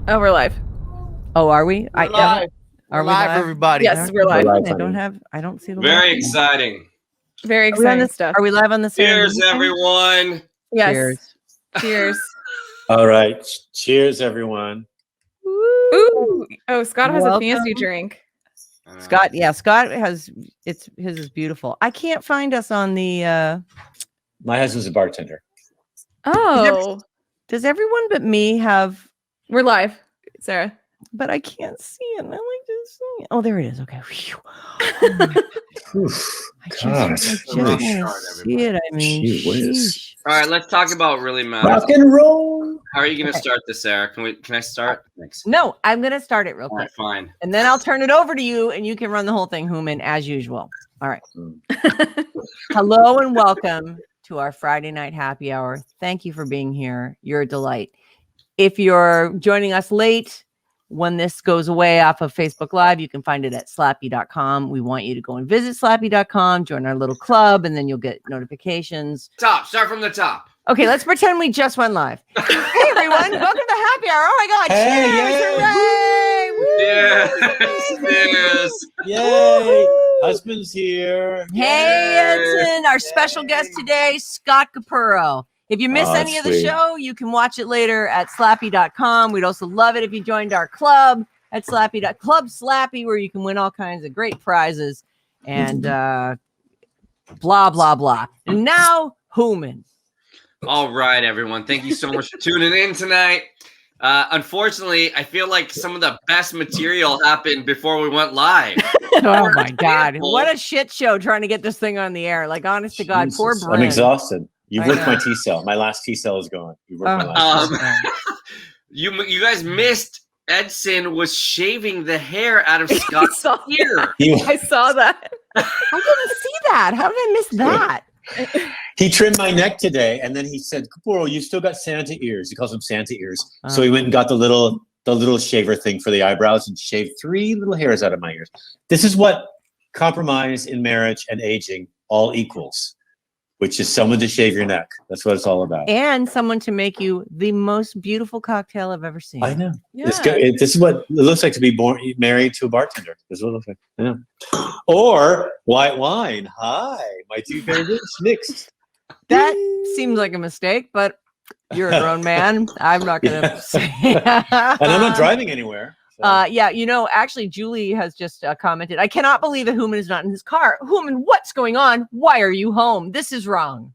Oh, we're live. Oh, are we? We're live. Are We're we live, live? everybody? Yes, we're live. I don't see the Very live. exciting. Very Are we on exciting this? stuff. Are we live on the Cheers, Serendipity thing? everyone. Yes. Cheers. Cheers. All right. Cheers, everyone. Ooh. Oh, Scott has Welcome. a fancy drink. Scott, yeah, Scott has his is beautiful. I can't find us on the My husband's a bartender. Oh, does everyone but me have we're live, Sarah. but I can't see it. And I like to see it. Oh, there it is. Okay. Phew. Oof, I just God. want to Rough see start, it. I mean, Gee whiz. sheesh. All right, let's talk about really matters. Rock and roll. How are you going to Okay. start this, Sarah? Can I start? Thanks. No, I'm gonna start it real All quick. right, fine. And then I'll turn it over to you and you can run the whole thing, Hooman, as usual. All right. Hello and welcome to our Friday night happy hour. Thank you for being here. You're a delight. If you're joining us late, when this goes away off of Facebook Live, you can find it at slappy.com. We want you to go and visit slappy.com, join our little club, and then you'll get notifications. Start from the top. Okay, let's pretend we just went live. Hey, everyone. Welcome to happy hour. Oh, my God. Hey, Cheers. yay. Hooray. Woo. Cheers. Yay. Husband's here. Hey, Yay. Edson, our special guest today, Scott Capurro. If you miss Oh, any of the sweet. show, you can watch it later at slappy.com. We'd also love it if you joined our club at Club Slappy, where you can win all kinds of great prizes and blah, blah, blah. And now, Hooman. All right, everyone. Thank you so much for tuning in tonight. Unfortunately, I feel like some of the best material happened before we went live. Oh, my God. example- What a shit show trying to get this thing on the air. Like, honest to God, poor Jesus, Bryn. I'm exhausted. You've I worked my know. T cell. My last T cell is gone. You worked my Oh. last You guys missed Edson was shaving the hair out of I Scott's saw, ear. I saw that. I didn't see that. How did I miss that? He trimmed my neck today, and then he said, "Capurro, you still got Santa ears." He calls them Santa ears. So he went and got the little shaver thing for the eyebrows and shaved 3 little hairs out of my ears. This is what compromise in marriage and aging all equals, which is someone to shave your neck. That's what it's all about. And someone to make you the most beautiful cocktail I've ever seen. I know. Yeah. This is what it looks like to be married to a bartender. This is what it looks like. I know. Or white wine. Hi, my 2 favorites mixed. That seems like a mistake, but you're a grown man. I'm not going to Yeah. say. And I'm not driving anywhere. So. Yeah, actually, Julie has just commented. I cannot believe that Hooman is not in his car. Hooman, what's going on? Why are you home? This is wrong.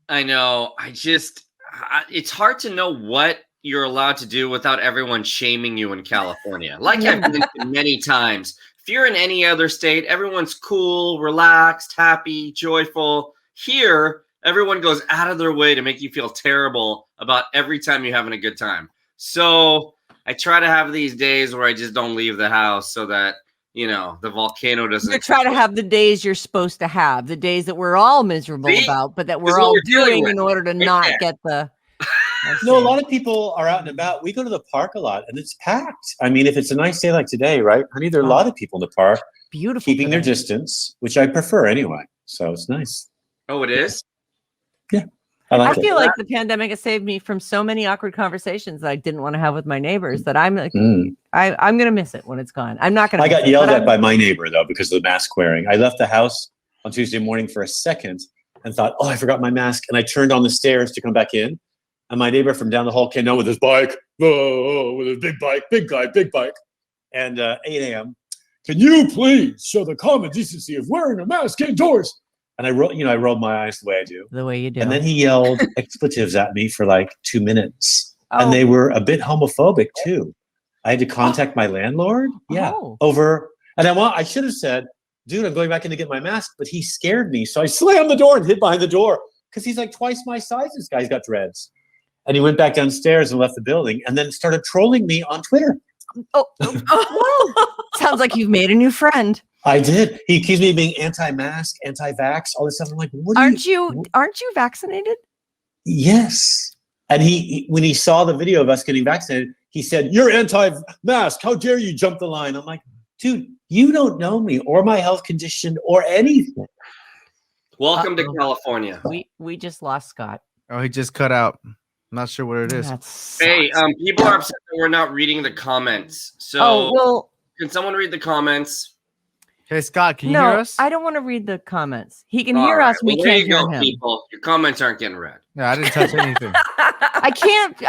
I know. It's hard to know what you're allowed to do without everyone shaming you in California. Like I've mentioned many times, if you're in any other state, everyone's cool, relaxed, happy, joyful. Here, everyone goes out of their way to make you feel terrible about every time you're having a good time. So I try to have these days where I just don't leave the house so that, the volcano doesn't. You try to have the days you're supposed to have, the days that we're all miserable See? about, but that This we're is what all we're dealing doing with in order to right not there. get the. No, a lot of people are out and about. We go to the park a lot, and it's packed. I mean, if it's a nice day like today, right, honey, there are a lot of people in the park Beautiful. keeping their today. distance, which I prefer anyway. So it's nice. Oh, it is? I I like it. feel like the pandemic has saved me from so many awkward conversations that I didn't want to have with my neighbors that I'm like, Mm. I'm going to miss it when it's gone. I'm not going to. I got yelled at by my neighbor, though, because of the mask wearing. I left the house on Tuesday morning for a second and thought, oh, I forgot my mask. And I turned on the stairs to come back in. And my neighbor from down the hall came down with his bike, with his big bike, big guy, big bike. And 8 a.m., can you please show the common decency of wearing a mask indoors? And I rolled my eyes the way I do. The way you do. And then he yelled expletives at me for like 2 minutes. Oh. And they were a bit homophobic too. I had to contact my landlord. Yeah. Oh. Over. And I should have said, dude, I'm going back in to get my mask, but he scared me. So I slammed the door and hid behind the door because he's like twice my size. This guy's got dreads. And he went back downstairs and left the building and then started trolling me on Twitter. Sounds like you've made a new friend. I did. He accused me of being anti-mask, anti-vax, all this stuff. I'm like, what are you? Aren't you vaccinated? Yes. And he when he saw the video of us getting vaccinated, he said, "You're anti-mask. How dare you jump the line?" I'm like, dude, you don't know me or my health condition or anything. Welcome to California. We just lost Scott. Oh, he just cut out. I'm not sure what it is. That sucks. Hey, people are upset that we're not reading the comments. So Oh, well, can someone read the comments? Hey, Scott, can you no, hear us? I don't want to read the comments. He can All hear right. us. We Well, there can't you hear go, him. people. Your comments aren't getting read. Yeah, I didn't touch anything. I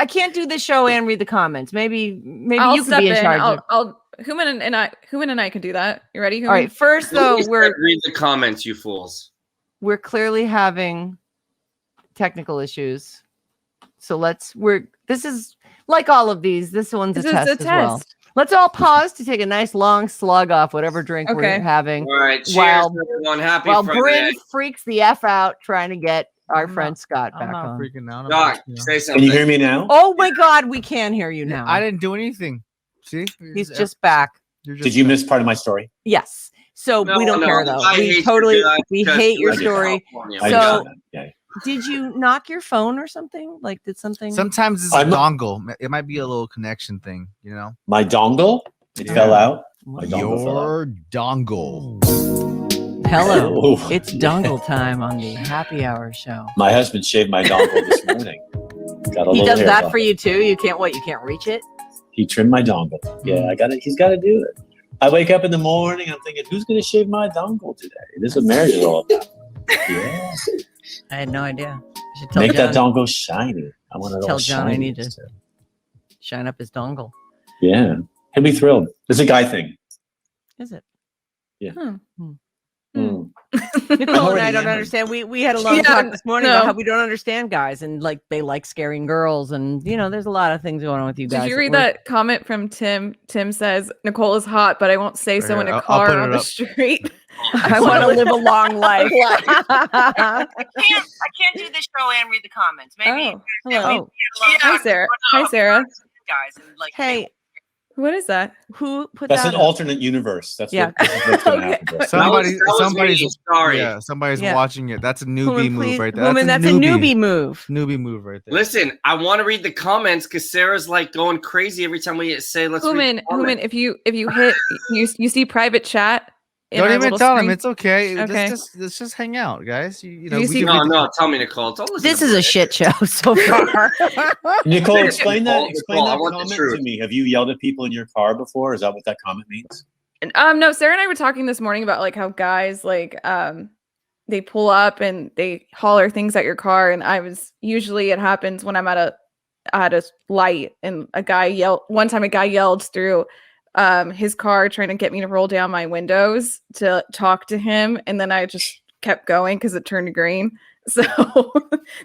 can't do the show and read the comments. Maybe I'll you can step be in in. charge. I'll Hooman and I can do that. You ready, Hooman? All right. First, though, Please read the comments, you fools. we're clearly having technical issues. So this is like all of these. This one's This a is test a as well. test. Let's all pause to take a nice long slug off whatever drink Okay. we're having. All right. Cheers, While- everyone. Happy While Friday. Bryn freaks the F out trying to get our I'm friend Scott I'm back not on. freaking out. I'm Doc, just, you know. say Can something. you hear me now? Oh my God, we can hear you now. I didn't do anything. See? He's just back. You're just Did you miss part of my story? Yes. So No, we don't no, care though. I hate We your guys we because hate you your live in story. California. I So- understand that. Yeah. Did you knock your phone or something? Like did something? Sometimes it's a I'm- dongle. It might be a little connection thing, you know? My dongle, it Yeah. fell out. My dongle fell out. Your dongle. Hello. Oh. It's dongle time on the happy hour show. My husband shaved my dongle this morning. Got a He little does hair that on for it. you too? You can't reach it? He trimmed my dongle. Yeah, I got it. He's got to do it. I wake up in the morning. I'm thinking, who's going to shave my dongle today? This is what marriage is all about. Yeah, I had no idea. You should tell make John, that dongle shiny. I want it all Tell John I shiny. need to- shine up his dongle. Yeah, he'll be thrilled. It's a guy thing. Is it? Mm. Nicole and I already don't am. understand. We had a long Yeah, talk this morning no. about how we don't understand guys and like they like scaring girls and there's a lot of things going on with you guys. Did you read we're- that comment from Tim? Tim says Nicole is hot, but I won't say so Here, in a I'll car put on it the up. street. I want to live a long life. I can't do this show and read the comments. Oh, hello. Oh, Hi, Sarah. Hi, Sarah. guys and like hey, What is that? who put That's that an up? alternate universe. That's Yeah. this is what's going to Okay. happen. to us. Somebody, That was somebody's me. Sorry. Yeah, somebody's Yeah. watching it. That's a newbie Woman, move please- right there. woman, that's a newbie move. Newbie move right there. Listen, I want to read the comments because Sarah's like going crazy every time we say let's read Hooman, the comments. Hooman, if you hit you see private chat. in Don't our even little tell him. screen? It's okay. Okay. Let's just hang out, guys. You know, you we see- can No, read the- no, tell me, Nicole. Don't listen This to is a me. shit show so far. Nicole, explain that. Nicole, Explain I that want the comment truth. to me. Have you yelled at people in your car before? Is that what that comment means? No, Sarah and I were talking this morning about like how guys like they pull up and they holler things at your car, and usually it happens when I'm at a light and a guy yelled through his car trying to get me to roll down my windows to talk to him, and then I just kept going because it turned green. So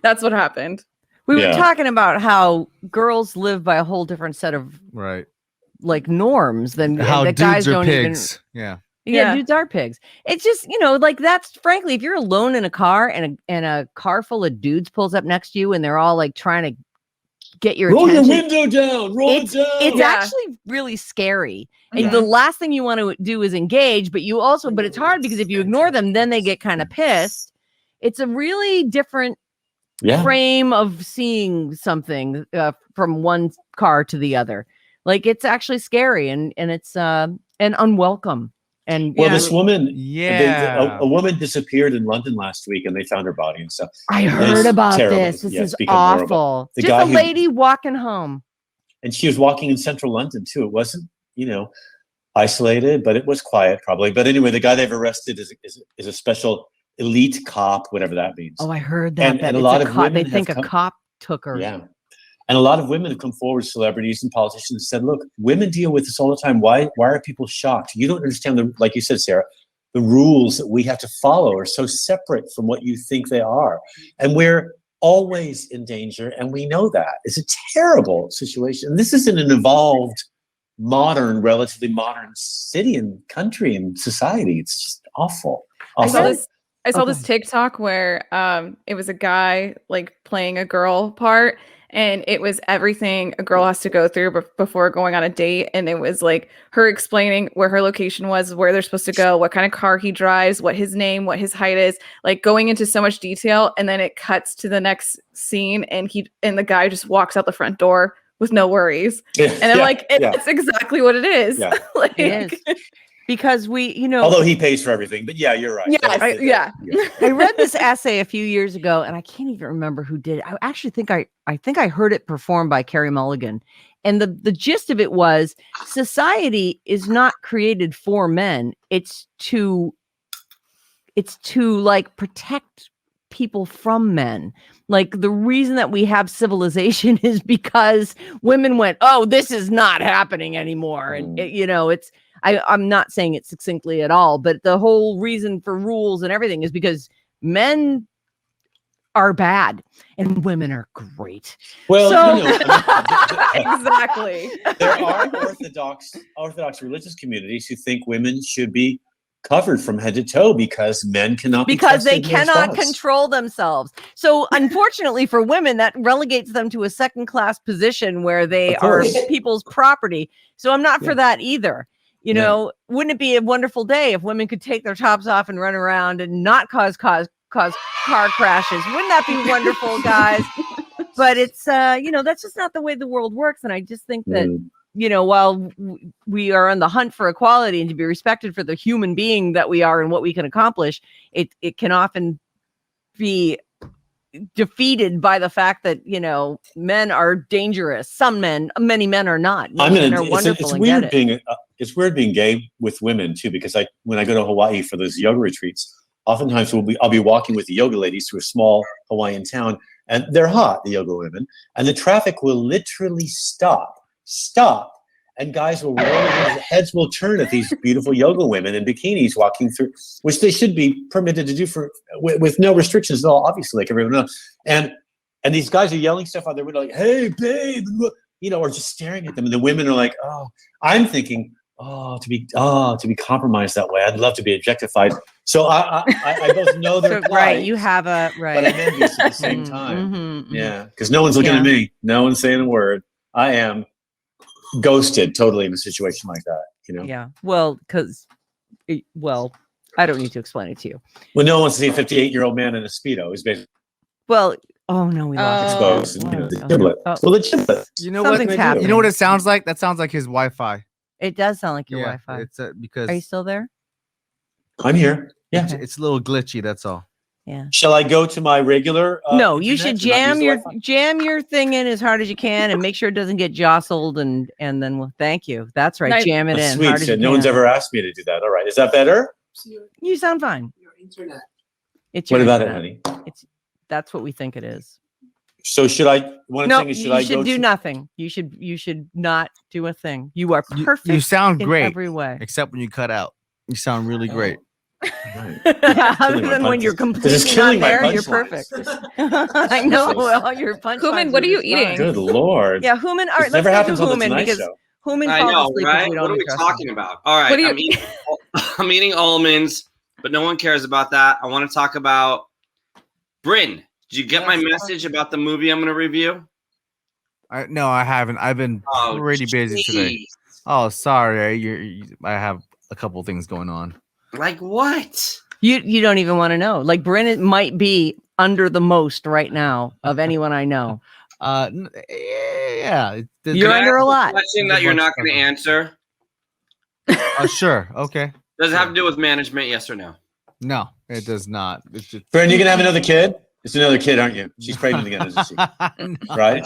that's what happened. We were Yeah. talking about how girls live by a whole different set of right. like norms than How that dudes guys are don't pigs. Yeah. even. Yeah. Dudes are pigs. It's just like that's frankly, if you're alone in a car and a car full of dudes pulls up next to you and they're all like trying to get your Roll your attention. window down. Roll it down. It's Yeah. actually really scary. And Yeah. the last thing you want to do is engage, but it's hard because if you ignore them, then they get kind of pissed. It's a really different Yeah. frame of seeing something from one car to the other. Like it's actually scary and it's and unwelcome. And Well, Yeah. this woman, Yeah. a woman disappeared in London last week, and they found her body and stuff. I heard It's about terrible. this. This Yeah, is it's become horrible. awful. The Just guy a who- lady walking home. And she was walking in central London too. It wasn't, isolated, but it was quiet probably. But anyway, the guy they've arrested is a special elite cop, whatever that means. Oh, I heard that. And that a it's lot of cop. They women think have a come- cop took her. Yeah. And a lot of women have come forward, celebrities and politicians, and said, look, women deal with this all the time. Why are people shocked? You don't understand, like you said, Sarah, the rules that we have to follow are so separate from what you think they are. And we're always in danger, and we know that. It's a terrible situation. And this isn't an evolved, relatively modern city and country and society. It's just awful. I saw Awful. this. I saw this TikTok where it was a guy like playing a girl part, and it was everything a girl has to go through before going on a date. And it was like her explaining where her location was, where they're supposed to go, what kind of car he drives, what his name, what his height is, like going into so much detail. And then it cuts to the next scene, and the guy just walks out the front door with no worries. And I'm like, it's exactly what it is. Yeah. Like, It is. because we, Although he pays for everything, but yeah, you're right. Yes, yeah. I read this essay a few years ago, and I can't even remember who did it. I actually think I heard it performed by Carey Mulligan, and the gist of it was society is not created for men. It's to like protect people from men. Like the reason that we have civilization is because women went, oh, this is not happening anymore. And I'm not saying it succinctly at all, but the whole reason for rules and everything is because men are bad and women are great. Well, Exactly. there are orthodox religious communities who think women should be covered from head to toe because men cannot because they trusted in their cannot spouse. control themselves. So unfortunately for women, that relegates them to a second-class position where they are people's property. So I'm not for that either. Wouldn't it be a wonderful day if women could take their tops off and run around and not cause car crashes? Wouldn't that be wonderful, guys? But it's that's just not the way the world works. And I just think that while we are on the hunt for equality and to be respected for the human being that we are and what we can accomplish, it can often be defeated by the fact that men are dangerous. Many men are not. Men are wonderful. It's weird being gay with women too, because when I go to Hawaii for those yoga retreats, oftentimes I'll be walking with the yoga ladies through a small Hawaiian town, and they're hot, the yoga women, and the traffic will literally stop, and guys will roll, their heads will turn at these beautiful yoga women in bikinis walking through, which they should be permitted to do with no restrictions at all, obviously, like everyone else. And these guys are yelling stuff out their window, like, "Hey, babe," or just staring at them. And the women are like, "Oh," I'm thinking, to be compromised that way. I'd love to be objectified. So I both know their plight, right. You have a right, but I'm envious at the same time. Yeah, because no one's looking at me. No one's saying a word. I am ghosted totally in a situation like that. Yeah. Well, I don't need to explain it to you. Well, no one wants to see a 58-year-old man in a Speedo. He's basically oh no, we lost exposed. The giblet. Well, the giblet. You know what? Happening. You know what it sounds like? That sounds like his Wi-Fi. It does sound like your Wi-Fi. It's because Are you still there? I'm here. Yeah, it's a little glitchy. That's all. Yeah. Shall I go to my regular? No, you should jam your thing in as hard as you can and make sure it doesn't get jostled. And then thank you. That's right. Nice. Jam it That's in. sweet. Hard as you No one's can. ever asked me to do that. All right. Is that better? You sound fine. Your internet. It's What your about it, internet. honey? That's what we think it is. So should I? No, you should do nothing. You should not do a thing. You are perfect. You sound in great every way. except when you cut out. You sound really great. Right. Other than when you're completely not there, you're perfect. I know. Well, your punch. Hooman, what are you eating? Good Lord. Yeah, Hooman. All right, This never let's happens go to on the Hooman Tonight because Show. Hooman I falls know, asleep. right? We What are we trust talking him. about? All right, What are you- I'm eating almonds, but no one cares about that. I want to talk about Bryn. Did you get my message about the movie I'm going to review? No, I haven't. I've been pretty busy today. Oh, sorry. I have a couple things going on. Like what? You don't even want to know. Like Bryn might be under the most right now of anyone I know. Yeah. You're under a lot. Question that you're not going to answer. Sure. Okay. Does it have to do with management? Yes or no? No, it does not. It's just Bryn, you gonna have another kid? It's another kid, aren't you? She's pregnant again, isn't she? Right?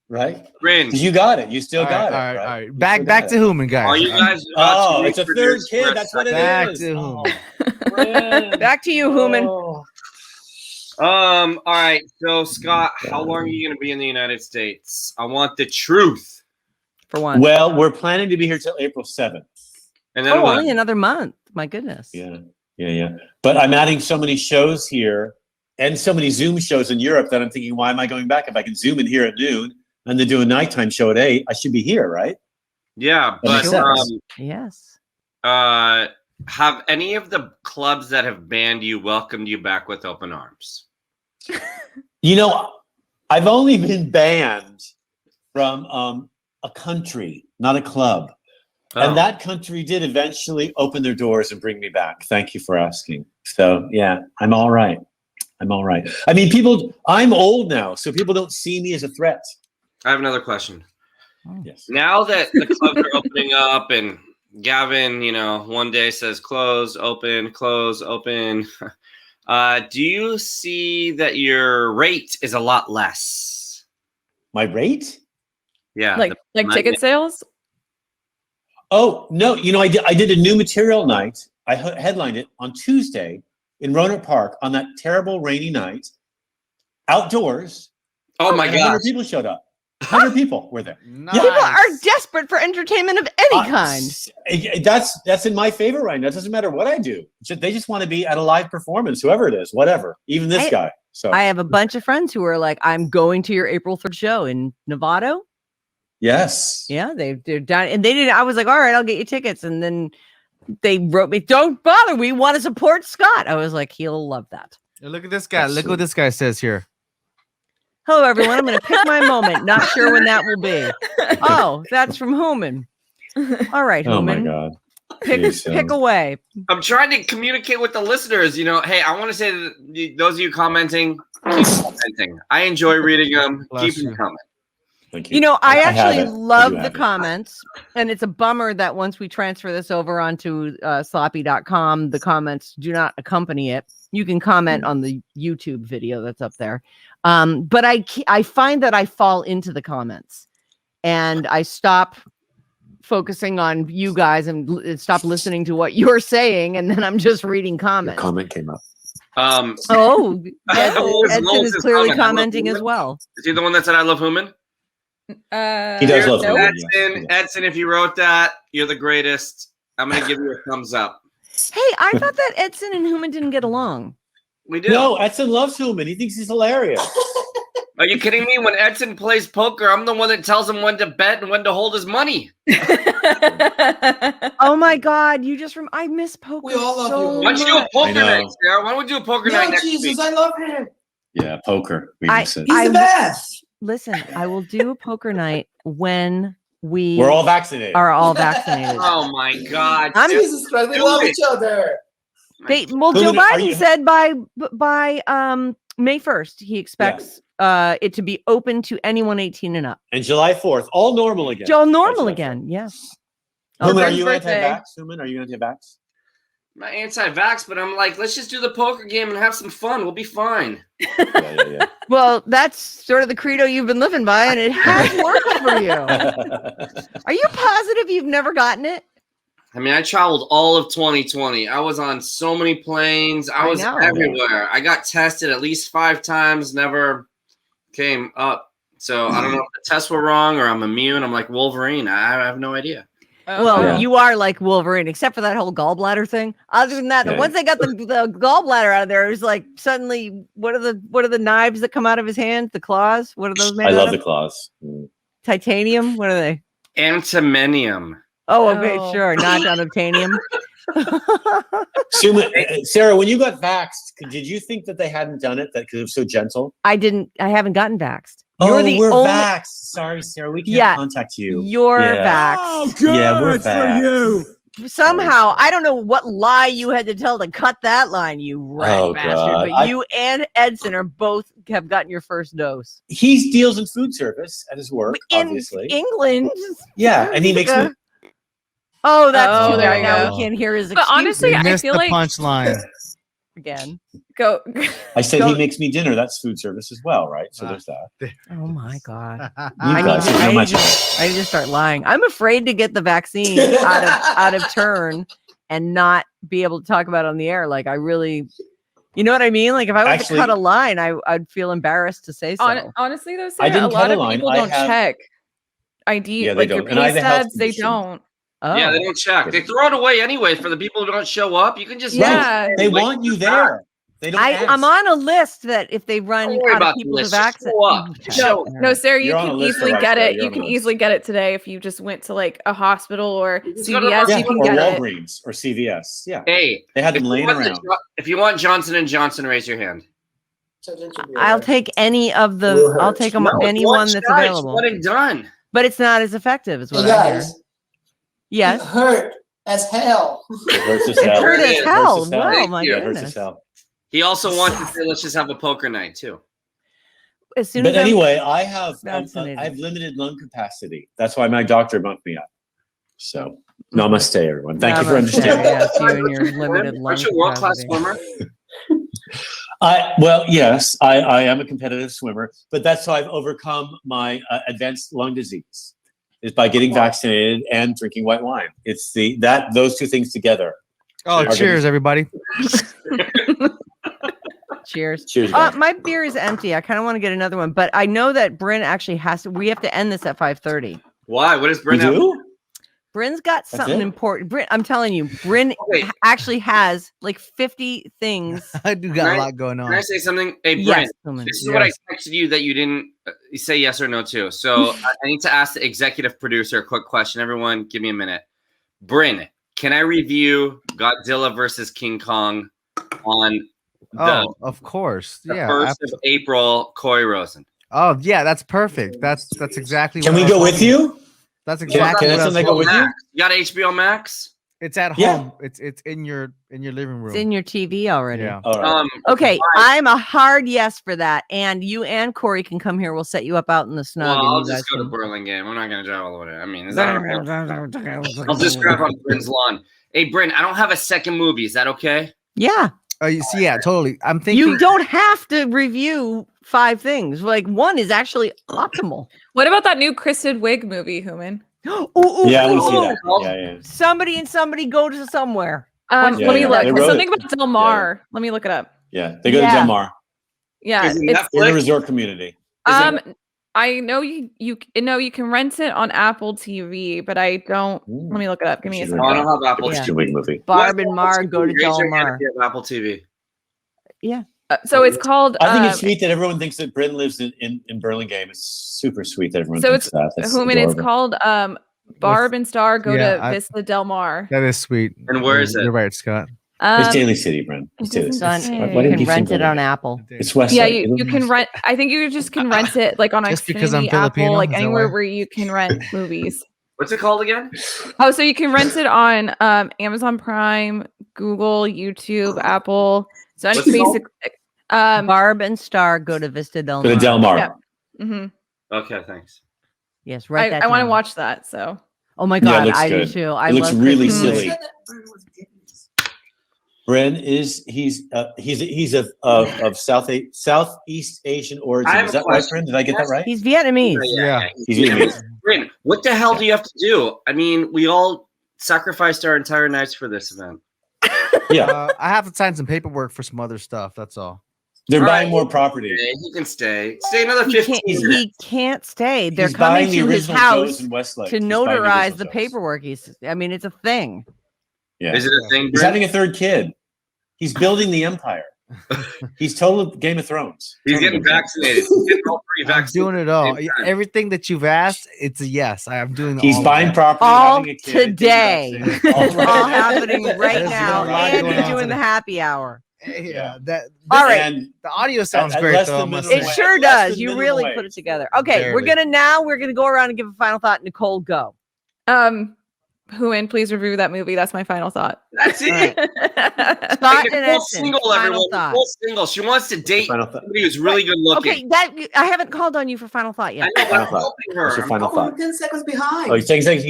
Right? Bryn, You got it. You still got it. All right. right? All right. Back to Hooman, guys. are you guys? Oh, about to it's a third reproduce kid. for That's what it Back is. to Oh, Hooman. Bryn. Back to you, Hooman. Oh. All right. So Scott, how long are you going to be in the United States? I want the truth. For one. Well, we're planning to be here till April 7th. And then what? Only another month. My goodness. Yeah. But I'm adding so many shows here and so many Zoom shows in Europe that I'm thinking, why am I going back? If I can Zoom in here at noon and then do a nighttime show at 8, I should be here, right? Yeah, That but makes sense. Yes. have any of the clubs that have banned you welcomed you back with open arms? I've only been banned from a country, not a club. Oh. And that country did eventually open their doors and bring me back. Thank you for asking. So, yeah, I'm all right. I mean, I'm old now, so people don't see me as a threat. I have another question. Yes. Now that the clubs are opening up and Gavin, one day says close, open, close, open. Do you see that your rate is a lot less? My rate? Yeah. Like ticket sales? Oh, no. I did a new material night. I headlined it on Tuesday in Roanoke Park on that terrible rainy night. Outdoors. Oh my God! 100 people showed up. 100 people were there. Nice. People are desperate for entertainment of any kind. That's in my favor right now. It doesn't matter what I do. They just want to be at a live performance, whoever it is, whatever. Even this guy. So I have a bunch of friends who are like, I'm going to your April 3rd show in Novato. Yes. Yeah, they're down, and they didn't. I was like, all right, I'll get you tickets, and then they wrote me, "Don't bother. We want to support Scott." I was like, he'll love that. Look at this guy. Look what this guy says here. Hello, everyone. I'm going to pick my moment. Not sure when that will be. Oh, that's from Hooman. All right, Hooman. Oh my God. Pick away. I'm trying to communicate with the listeners. Hey, I want to say that those of you commenting, keep commenting. I enjoy reading them. Keep them coming. Thank you. I actually love the comments, and it's a bummer that once we transfer this over onto sloppy.com, the comments do not accompany it. You can comment on the YouTube video that's up there. But I find that I fall into the comments, and I stop focusing on you guys and stop listening to what you're saying, and then I'm just reading comments. Your comment came up. Edson is clearly commenting as well. Is he the one that said I love Hooman? He does love Hooman. Edson, if you wrote that, you're the greatest. I'm going to give you a thumbs up. Hey, I thought that Edson and Hooman didn't get along. We do. No, Edson loves Hooman. He thinks he's hilarious. Are you kidding me? When Edson plays poker, I'm the one that tells him when to bet and when to hold his money. Oh my God! I miss poker. We all love you. Why don't you do a poker night, Sarah? Why don't we do a poker night next week? I love him. Yeah, poker. He's the best. Listen, I will do a poker night when we're all vaccinated. Are all vaccinated. Oh my God! Jesus Christ, we love each other. Joe Biden said by May 1st, he expects it to be open to anyone 18 and up. And July 4th, all normal again. Normal again, yes. Hooman, are you anti-vax? Hooman, are you anti-vax? I'm not anti-vax, but I'm like, let's just do the poker game and have some fun. We'll be fine. Yeah. Well, that's sort of the credo you've been living by, and it has worked for you. Are you positive you've never gotten it? I mean, I traveled all of 2020. I was on so many planes. I was everywhere. I got tested at least 5 times, never came up. So I don't know if the tests were wrong or I'm immune. I'm like Wolverine. I have no idea. You are like Wolverine, except for that whole gallbladder thing. Other than that, once they got the gallbladder out of there, it was like suddenly, what are the knives that come out of his hand? The claws? What are those made I love of? the claws. Titanium? What are they? Antimonium. Oh, okay, sure. Not unobtainium. Sarah, when you got vaxxed, did you think that they hadn't done it because it was so gentle? I haven't gotten vaxxed. We're vaxxed. Sorry, Sarah, we can't contact you. You're vaxxed. Oh, good. Yeah, we're vaxxed. For you. Somehow, I don't know what lie you had to tell to cut that line, you rat bastard. God. But you and Edson have gotten your first dose. He deals in food service at his work, obviously. England. Yeah, and he makes me. Oh, that's too there bad. you Now go. we can't hear his But excuse honestly, I missed feel the like punchline. again. Go. I said he makes me dinner. That's food service as well, right? So there's that. Oh my God. You guys know how much. I need to start lying. I'm afraid to get the vaccine out of turn and not be able to talk about it on the air. Like I really, you know what I mean? Like if I was to cut a line, I'd feel embarrassed to say so. Honestly, though, Sarah, a lot of people don't check ID. Yeah, like don't. your pay stubs, they don't. Oh. Yeah, they don't check. They throw it away anyway for the people who don't show up. You can just they want you there. They don't. I'm on a list that if they run out of people to vaccinate. No, Sarah, you can easily get it. You can easily get it today if you just went to like a hospital or CVS. Yeah, you can or get Walgreens or CVS. Yeah. Hey, they had them laying around. If you want Johnson & Johnson, raise your hand. I'll take any of the. I'll take them. Anyone that's available. What it done? But it's not as effective as what I hear. Yes. It hurt as hell. It hurts as hell. It hurt as hell. Wow, my It hurts goodness. as hell. He also wants to say, let's just have a poker night too. As soon but as anyway, I have vaccinated. limited lung capacity. That's why my doctor bumped me up. So Namaste, everyone. Thank you for Namaste. understanding. Yes, you and your limited lung Aren't you a world-class capacity. swimmer? Yes, I am a competitive swimmer, but that's how I've overcome my advanced lung disease is by getting vaccinated and drinking white wine. It's those two things together. Oh, cheers, everybody. Cheers. Cheers, guys. My beer is empty. I kind of want to get another one, but I know that Bryn actually we have to end this at 5:30. Why? What does We Bryn have? do? Bryn's got That's something it? important. Bryn, I'm telling you, Bryn Wait. actually has like 50 things. I do got a lot going on. Can I say something? Hey, Bryn, Yes, Hooman. this is what I texted you that you didn't say yes or no to. So I need to ask the executive producer a quick question. Everyone, give me a minute. Bryn, can I review Godzilla versus King Kong on the Of course. the Yeah. 1st of April, Corey Rosen? Oh, yeah, that's perfect. That's exactly Can what we I was go with talking- you? That's Can exactly that what I was something go with you? Max. You got HBO Max? It's at Yeah. home. It's in your living room. It's in your TV already. Yeah. All right. Okay, All right. I'm a hard yes for that. And you and Corey can come here. We'll set you up out in the snug. Well, I'll and you just guys go to can... Burlingame. I'm not going to drive all the way there. I mean, is that okay? I'll just grab on Bryn's lawn. Hey, Bryn, I don't have a second movie. Is that okay? Yeah. You see, yeah, totally. I'm thinking. You don't have to review 5 things. Like one is actually optimal. What about that new Kristen Wiig movie, Hooman? Yeah, I want to see that. Yeah. Somebody and somebody go to somewhere. Yeah, Let me yeah. look. They wrote Something it. about Del Mar. Let me look it up. Yeah. They go to Yeah. Del Mar. Yeah, Is it it's We're in a Netflix? resort community. I know you know you can rent it on Apple TV, but I don't. Ooh. Let me look it up. Give me a Should second. Oh, I don't have Apple Yeah. It's a big movie. Barb Who has and Mar Apple go to TV? Raise Del your hand Mar. if you have Apple TV. So it's called. I think it's sweet that everyone thinks that Bryn lives in Burlingame. It's super sweet that everyone So thinks it's that. That's Hooman. It's adorable. called Barb and Star go Yeah, to Vista Del Mar. That is sweet. And where is it? You're right, Scott. It's Daly City, Bryn. It's it Daly doesn't City. say. Why You didn't can you rent think it of on Apple. It's West Yeah, Side. you can rent. I think you just can rent it like on Just because I'm Xfinity, Apple, Filipino, like is that anywhere why? where you can rent movies. What's it called again? Oh, so you can rent it on Amazon Prime, Google, YouTube, Apple. So it's What's it called? basically Barb and Star go to Vista Del Go Mar. to Del Mar. Yeah. mhm. Okay, thanks. Yes, right. I want to watch that. So Oh my Yeah, it God, looks I good. do too. I It looks love really Kristen Wiig. silly. Bryn is he's of Southeast Asian origin. I have Is a that right, question. Bryn? Did I get that right? He's Vietnamese. Yeah. He's Vietnamese. Bryn, what the hell do you have to do? I mean, we all sacrificed our entire nights for this event. Yeah, I have to sign some paperwork for some other stuff. That's all. they're All buying right. more property. Okay, he can stay. Stay another He 15 can't, years. he can't stay. They're He's coming buying the to his original house Joe's in Westlake. to He's buying notarize original the Joe's. paperwork. I mean, it's a thing. Yeah, Is it a thing, he's Bryn? having a third kid. He's building the empire. He's total Game of Thrones. He's Total getting Game of vaccinated. He's getting all 3 I'm vaccinated. doing it all. at the same time. Everything that you've asked, it's a yes. I'm doing. He's all of buying that. property, All having a kid, getting today. vaccinated. All It's all right. happening right There's now. a lot And going you're on doing today. the happy hour. Yeah, that. All right. And The audio sounds at great less though. I than must minimum It say. wage. sure Less does. than You minimum really wage. put it together. Okay, we're Barely. gonna go around and give a final thought. Nicole, go. Hooman, please review that movie. That's my final thought. That's it. Scott Like, and Nicole's Edson, single, final everyone. thought. Nicole's single. She wants to date Final thought. somebody who's really good looking. Okay, that I haven't called on you for final thought I yet. know, but Final I'm thought. helping her. What's your I'm final helping thought? 10 seconds behind. Oh, he's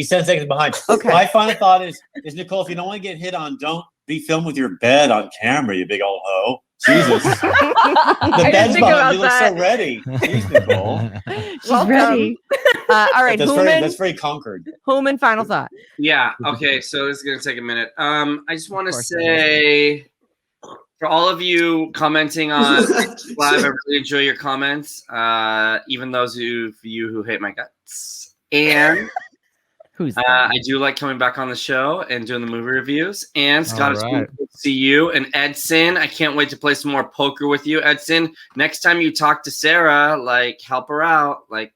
10 seconds behind. Okay. My final thought is Nicole, if you don't want to get hit on, don't be filmed with your bed on camera, you big old hoe. Jesus. The I didn't bed's think behind. about You look that. so ready. Jeez, Nicole. She's Welcome. ready. All right, That's very conquered. Hooman, final thought. Yeah. Okay. So this is gonna take a minute. I just want to course. say, for all of you commenting on live, I really enjoy your comments. Even those of you who hate my guts, and Who's that? I do like coming back on the show and doing the movie reviews. And Scott, it's All good right. to see you. And Edson, I can't wait to play some more poker with you, Edson. Next time you talk to Sarah, like help her out, like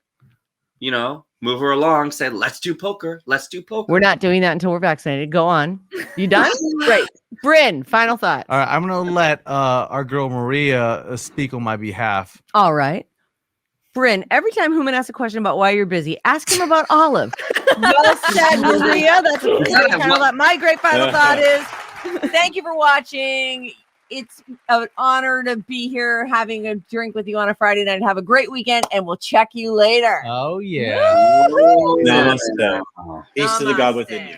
move her along. Say, let's do poker. Let's do poker. We're not doing that until we're vaccinated. Go on. You done? Great. Bryn, final thought. All right, I'm gonna let our girl Maria speak on my behalf. All right. Bryn, every time Hooman asks a question about why you're busy, ask him about Olive. Well said, Maria. That's a great final thought. My great final thought is thank you for watching. It's an honor to be here having a drink with you on a Friday night. Have a great weekend, and we'll check you later. Oh yeah. Namaste. Peace to the God within Namaste. you.